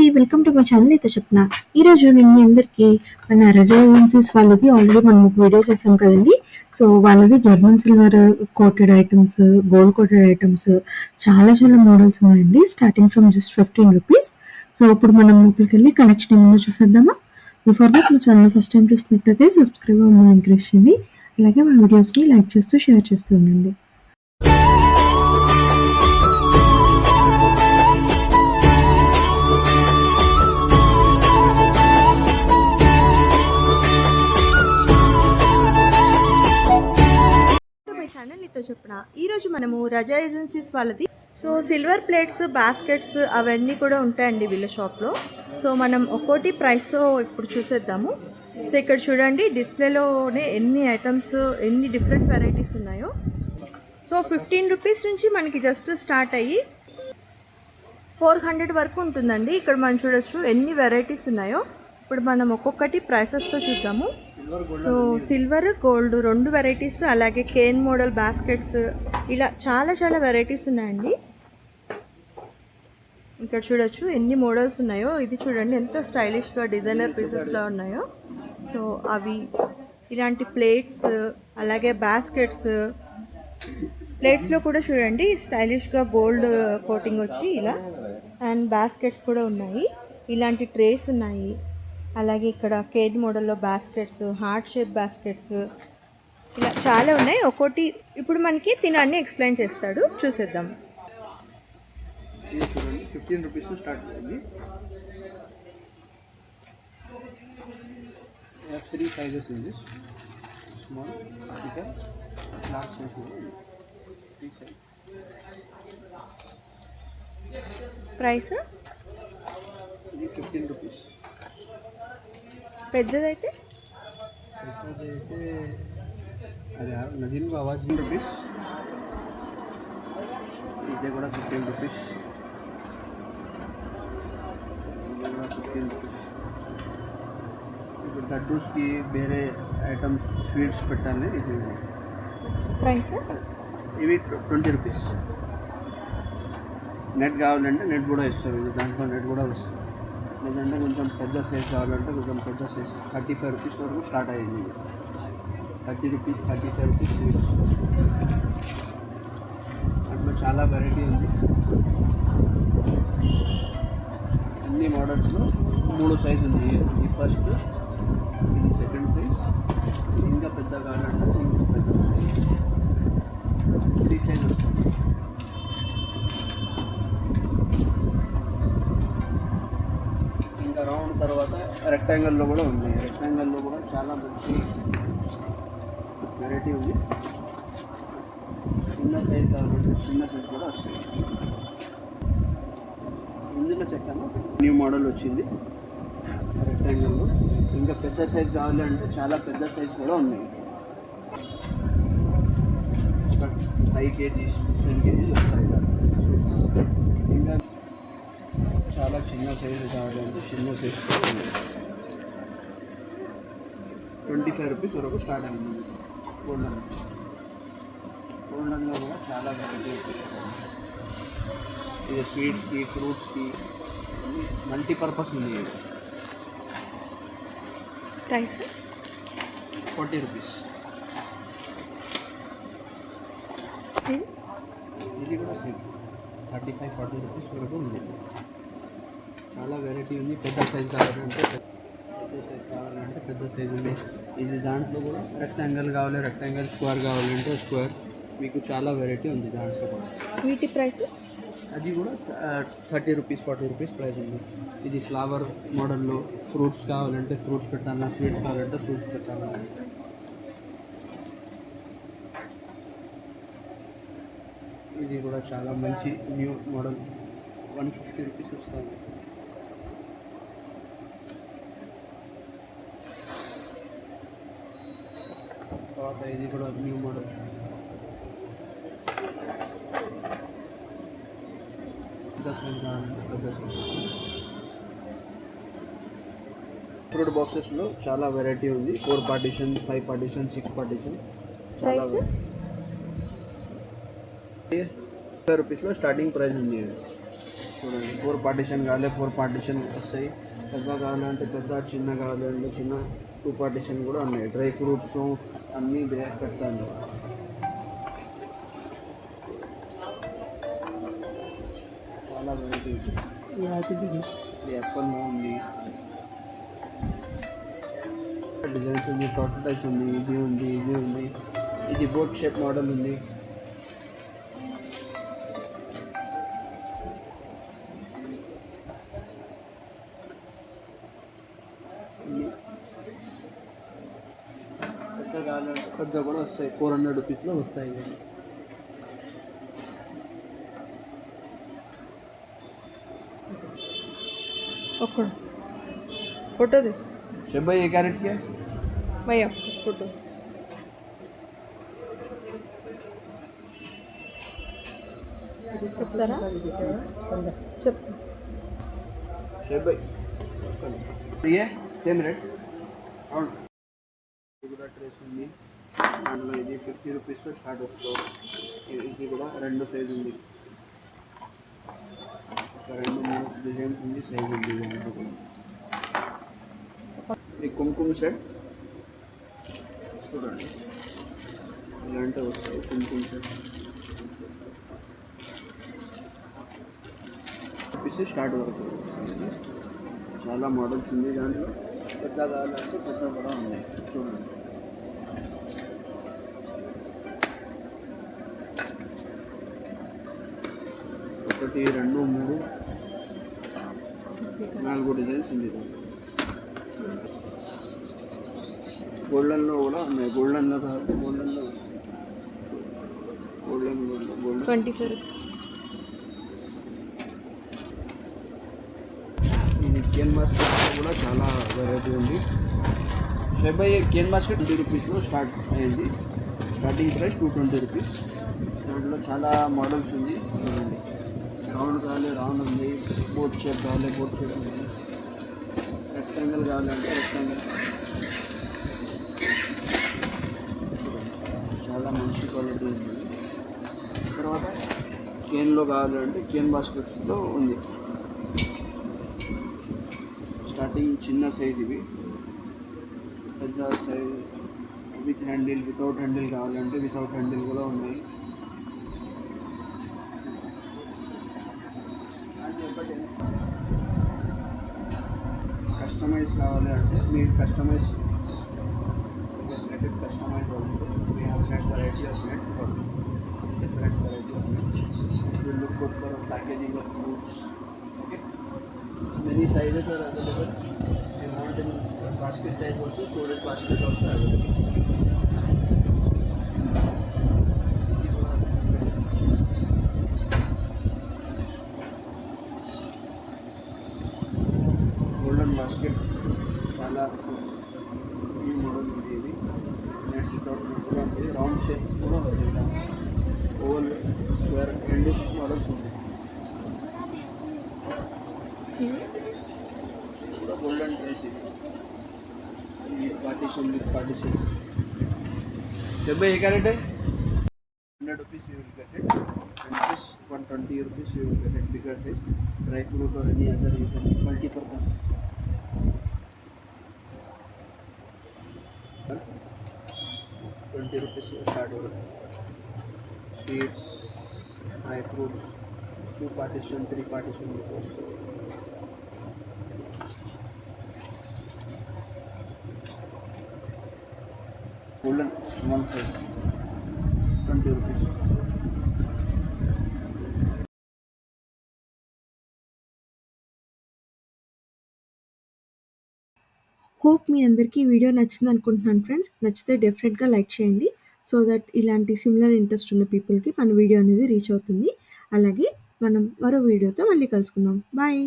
అండి, welcome to my channel. అయితే చెప్పిన ఈరోజు నేను మీ అందరికీ మన రజా ఏజెన్సీస్ వాళ్ళది ఆల్రెడీ మనం ఒక వీడియో చేసాం కదండి. సో వాళ్ళది German silver coated items, gold coated items చాలా చాలా మోడల్స్ ఉన్నాయండి, starting from just 15 rupees. So ఇప్పుడు మనం లోపలికి వెళ్ళి కలెక్షన్ ఏమో చూసేద్దామా. బిఫోర్ దట్ మా ఛానల్ ఫస్ట్ టైం చూసినట్లయితే సబ్స్క్రైబ్ అవ్వమని ఎంకరేజ్ చేయండి. అలాగే మా వీడియోస్ని లైక్ చేస్తూ షేర్ చేస్తూ ఉండండి. చెప్పిన ఈరోజు మనము రజా ఏజెన్సీస్ వాళ్ళది సో సిల్వర్ ప్లేట్స్, బాస్కెట్స్ అవన్నీ కూడా ఉంటాయండి వీళ్ళ షాప్లో. సో మనం ఒక్కోటి ప్రైస్ ఇప్పుడు చూసేద్దాము. సో ఇక్కడ చూడండి, డిస్ప్లేలోనే ఎన్ని ఐటమ్స్, ఎన్ని డిఫరెంట్ వెరైటీస్ ఉన్నాయో. సో 15 రూపీస్ నుంచి మనకి జస్ట్ స్టార్ట్ అయ్యి 400 వరకు ఉంటుందండి. ఇక్కడ మనం చూడొచ్చు ఎన్ని వెరైటీస్ ఉన్నాయో. ఇప్పుడు మనం ఒక్కొక్కటి ప్రైసెస్తో చూద్దాము. సో సిల్వర్, గోల్డ్ 2 వెరైటీస్, అలాగే కేన్ మోడల్ బాస్కెట్స్, ఇలా చాలా చాలా వెరైటీస్ ఉన్నాయండి. ఇక్కడ చూడొచ్చు ఎన్ని మోడల్స్ ఉన్నాయో. ఇది చూడండి ఎంత స్టైలిష్గా డిజైనర్ పీసెస్లో ఉన్నాయో. సో అవి ఇలాంటి ప్లేట్స్, అలాగే బాస్కెట్స్. ప్లేట్స్లో కూడా చూడండి స్టైలిష్గా గోల్డ్ కోటింగ్ వచ్చి ఇలా, అండ్ బాస్కెట్స్ కూడా ఉన్నాయి. ఇలాంటి ట్రేస్ ఉన్నాయి. అలాగే ఇక్కడ కేడ్ మోడల్లో బాస్కెట్స్, హార్ట్ షేప్ బాస్కెట్స్, ఇలా చాలా ఉన్నాయి. ఒక్కోటి ఇప్పుడు మనకి తినాన్ని ఎక్స్ప్లెయిన్ చేస్తాడు, చూసేద్దాం. 15 రూపీస్ స్టార్ట్ అయింది. 3 సైజెస్ ఉంది, small, large size. 3 size. Price ఇది 15 రూపీస్. పెద్దదైతే అది నదీన్ ఆవాజ్ 15 రూపీస్. ఇదే కూడా 15 రూపీస్. ఇప్పుడు లడ్డూస్కి వేరే ఐటమ్స్, స్వీట్స్ పెట్టాలి. ఇది ప్రైస్ ఇవి 20 రూపీస్. నెట్ కావాలంటే నెట్ కూడా ఇస్తారు, దాంట్లో నెట్ కూడా వస్తుంది. లేదంటే కొంచెం పెద్ద సైజ్ కావాలంటే కొంచెం పెద్ద సైజ్ 35 రూపీస్ వరకు స్టార్ట్ అయ్యింది. 30 రూపీస్, 35 రూపీస్ స్వీట్స్. అట్లా చాలా వెరైటీ ఉంది. అన్ని మోడల్స్లో 3 సైజు ఉంది. ఇది ఫస్ట్, ఇది సెకండ్ సైజ్, ఇంకా పెద్ద కావాలంటే ఇంకా పెద్ద 3 సైజ్ వస్తుంది. రౌండ్ తర్వాత రెక్టాంగిల్లో కూడా ఉన్నాయి. రెక్టాంగిల్లో కూడా చాలా మంచి వెరైటీ ఉంది. చిన్న సైజ్ కావాలంటే చిన్న సైజ్ కూడా వస్తుంది. ఇందులో చెప్పాను న్యూ మోడల్ వచ్చింది రెక్టాంగిల్లో. ఇంకా పెద్ద సైజ్ కావాలంటే చాలా పెద్ద సైజ్ కూడా ఉన్నాయి. ఒక 5 kgs, 10 kgs వస్తాయి. ఇంకా చాలా చిన్న సైజు కావాలంటే చిన్న సైజు 25 రూపీస్ వరకు స్టార్ట్ అయింది. గోల్డన్లో కూడా చాలా వెరైటీ. ఇది స్వీట్స్కి, ఫ్రూట్స్కి మల్టీపర్పస్ ఉంది. Price 40 rupees. ఇది కూడా సేమ్ 35-40 రూపీస్ వరకు ఉంది. చాలా వెరైటీ ఉంది. పెద్ద సైజ్ కావాలంటే పెద్ద సైజ్ ఉంది. ఇది దాంట్లో కూడా రెక్టాంగిల్ కావాలి, రెక్టాంగిల్, స్క్వేర్ కావాలంటే స్క్వేర్. మీకు చాలా వెరైటీ ఉంది దాంట్లో కూడా. వీటి ప్రైస్ అది కూడా 30 రూపీస్, 40 రూపీస్ ప్రైస్ ఉంది. ఇది ఫ్లవర్ మోడల్లో ఫ్రూట్స్ కావాలంటే ఫ్రూట్స్ పెట్టాలా, స్వీట్స్ కావాలంటే ఫ్రూట్స్ పెట్టాలా. ఇది కూడా చాలా మంచి న్యూ మోడల్, 150 రూపీస్ వస్తుంది. తర్వాత ఇది కూడా న్యూ మోడల్. ఫ్రూట్ బాక్సెస్లో చాలా వెరైటీ ఉంది. 4 పార్టీషన్, 5 పార్టీషన్, 6 పార్టీషన్. చాలా 30 రూపీస్లో స్టార్టింగ్ ప్రైస్ ఉంది. చూడండి 4 పార్టీషన్ కావాలి 4 పార్టీషన్ వస్తాయి. పెద్ద కావాలంటే పెద్ద, చిన్న కావాలంటే చిన్న 2 పార్టీషన్ కూడా ఉన్నాయి. డ్రై ఫ్రూట్స్ అన్నీ పెడతాను. చాలా వెరైటీ ఇది ఎప్పల్లో ఉంది, డిజైన్స్ ఉంది, టైస్ ఉంది, ఇది ఉంది, ఇది ఉంది. ఇది బోట్ షేప్ మోడల్ ఉంది. పెద్ద కావాలంటే పెద్ద కూడా వస్తాయి. 400 రూపీస్లో వస్తాయి. ఒక్క ఫోటో తీసు शब भाई ये क्या रेट क्या है? భయ్యా ఫోటో చెప్తారా చెప్పు शब भाई ये సేమ్ రేట్ అవును. ఇది కూడా ట్రేస్ ఉంది. దాంట్లో ఇది 50 రూపీస్తో స్టార్ట్ వస్తుంది. ఇది కూడా 2 సైజు ఉంది. ఒక 2-3 డిజైన్స్ ఉంది, సైజు ఉంది. దాంట్లో కూడా ఈ కుంకుమ సెట్ చూడండి, ఇలాంటి వస్తాయి. కుంకుమ సెట్ రూపీస్ స్టార్ట్ అవుతుంది. చాలా మోడల్స్ ఉంది. దాంట్లో పెద్ద కావాలంటే పెద్ద కూడా ఉన్నాయి. చూడండి, ఒకటి, 2, 3, 4 డిజైన్స్ ఉంది. గోల్డెన్లో కూడా ఉన్నాయి. గోల్డెన్లో కాబట్టి గోల్డెన్లో వస్తుంది. గోల్డెన్ 25 ఇది కేన్ బాస్కెట్ కూడా చాలా వెరైటీ ఉంది. షేప్ అయ్యే కేన్ బాస్కెట్ 20 రూపీస్లో స్టార్ట్ అయింది. Starting price 220 rupees. దాంట్లో చాలా మోడల్స్ ఉంది. చూడండి, రౌండ్ కావాలి రౌండ్ ఉంది, బోట్ షేప్ కావాలి బోట్ షేప్ ఉంది, రెక్టాంగిల్ కావాలంటే రెక్టాంగిల్. చాలా మంచి క్వాలిటీ ఉంది. తర్వాత కేన్లో కావాలంటే కేన్ బాస్కెట్స్లో ఉంది. స్టార్టింగ్ చిన్న సైజ్ ఇవి, పెద్ద size with handle, without handle కావాలంటే వితౌట్ హ్యాండిల్ కూడా ఉన్నాయి. కస్టమైజ్ కావాలి అంటే మీరు customise customise also we have net variety of net different variety of nuts. It will look good for packaging of fruits. Okay. Many sizes are available. If you want in basket type also, storage basket also available. Golden basket చాలా ఈ model ఉంది. ఇది net without కూడా ఉంది. Round shape కూడా ఉంది. Oval, square, 2 models ఉంది. కూడా గోల్డెన్ ట్రేస్ ఇది. ఇది పార్టీషన్ విత్ పార్టీషన్. డెబ్బై ఏ carrot 100 rupees you will get it, and this 120 rupees you will get it. Bigger size, dry fruit or any other you can multi-purpose. 20 rupees start over. Sweets, dry fruits, 2 partition, 3 partition because golden small size, 20 rupees. Hope మీ అందరికీ ఈ video నచ్చింది అనుకుంటున్నాను friends. నచ్చితే డెఫినెట్గా like చేయండి, so that ఇలాంటి similar interest ఉన్న పీపుల్కి మన వీడియో అనేది రీచ్ అవుతుంది. అలాగే మనం మరో వీడియోతో మళ్ళీ కలుసుకుందాం. బాయ్.